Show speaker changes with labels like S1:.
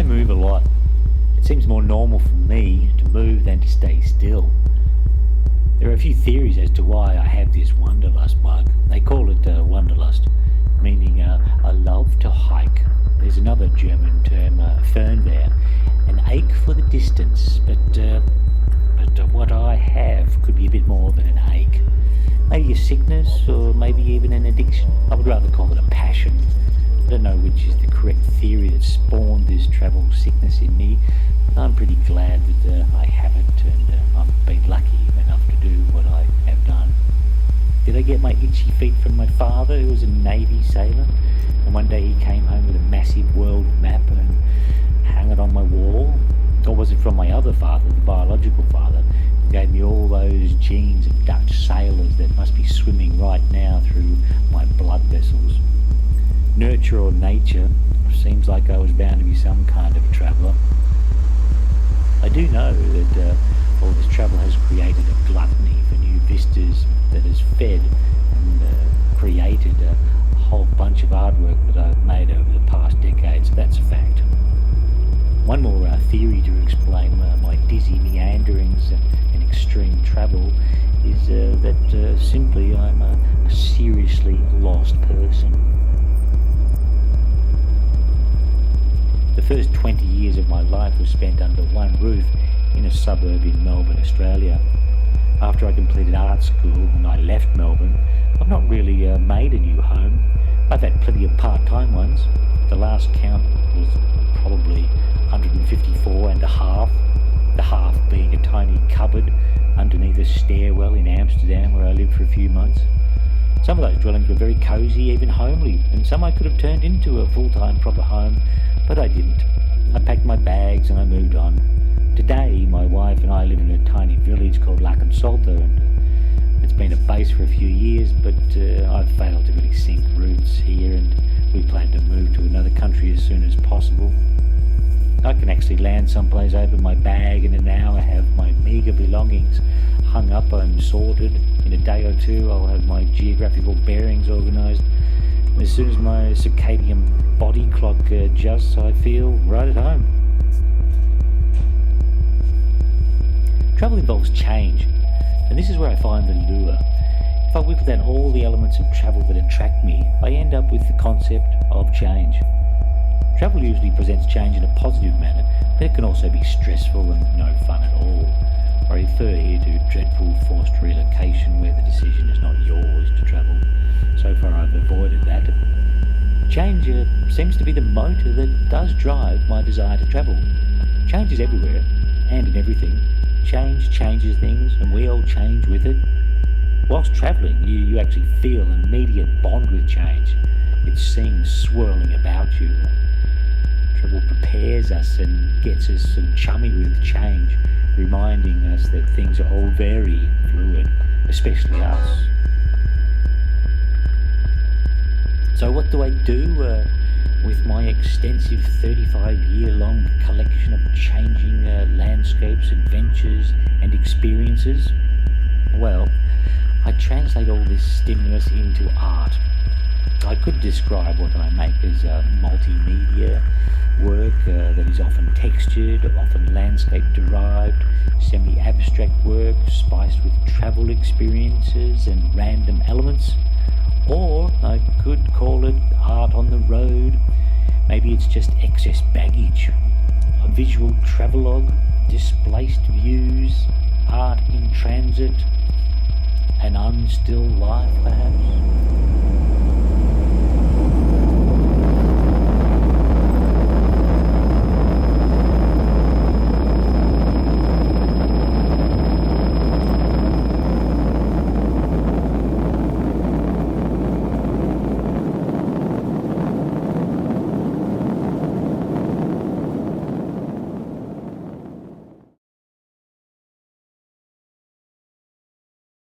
S1: move a lot. It seems more normal for me to move than to stay still. There are a few theories as to why I have this wanderlust bug. They call it wanderlust, meaning I love to hike. There's another German term, Fernwehr, an ache for the distance, but what I have could be a bit more than an ache. Maybe a sickness, or maybe even an addiction. I would rather call it a passion. I don't know which is the correct theory that spawned this travel sickness in me, but I'm pretty glad that I haven't, and I've been lucky enough to do what I have done. Did I get my itchy feet from my father, who was a Navy sailor? And one day he came home with a massive world map and hung it on my wall? Or was it from my other father, the biological father, who gave me all those genes of Dutch sailors that must be swimming right now through my blood vessels? Nurture or nature, seems like I was bound to be some kind of a traveller. I do know that all this travel has created a gluttony for new vistas that has fed and created a whole bunch of artwork that I've made over the past decades. That's a fact. One more theory to explain my dizzy meanderings and extreme travel is that simply I'm a seriously lost person. The first 20 years of my life was spent under one roof in a suburb in Melbourne, Australia. After I completed art school and I left Melbourne, I've not really made a new home. I've had plenty of part-time ones. The last count was probably 154 and a half, the half being a tiny cupboard underneath a stairwell in Amsterdam where I lived for a few months. Some of those dwellings were very cosy, even homely, and some I could have turned into a full-time proper home, but I didn't. I packed my bags and I moved on. Today, my wife and I live in a tiny village called Lakensalter, and it's been a base for a few years, but I've failed to really sink roots here, and we plan to move to another country as soon as possible. I can actually land someplace, open my bag, and in an hour have my meagre belongings hung up and sorted. In a day or two, I'll have my geographical bearings organised. As soon as my circadian body clock adjusts, I feel right at home. Travel involves change, and this is where I find the lure. If I whittle down all the elements of travel that attract me, I end up with the concept of change. Travel usually presents change in a positive manner, but it can also be stressful and no fun at all. I refer here to dreadful forced relocation where the decision is not yours to travel. So far I've avoided that. Change seems to be the motor that does drive my desire to travel. Change is everywhere and in everything. Change changes things, and we all change with it. Whilst travelling, you actually feel an immediate bond with change. It's seen swirling about you. Travel prepares us and gets us chummy with change, reminding us that things are all very fluid, especially us. So what do I do with my extensive 35-year-long collection of changing landscapes, adventures and experiences? Well, I translate all this stimulus into art. I could describe what I make as multimedia work that is often textured, often landscape-derived, semi-abstract work spiced with travel experiences and random elements. Or I could call it art on the road. Maybe it's just excess baggage, a visual travelogue, displaced views, art in transit, an unstill life perhaps.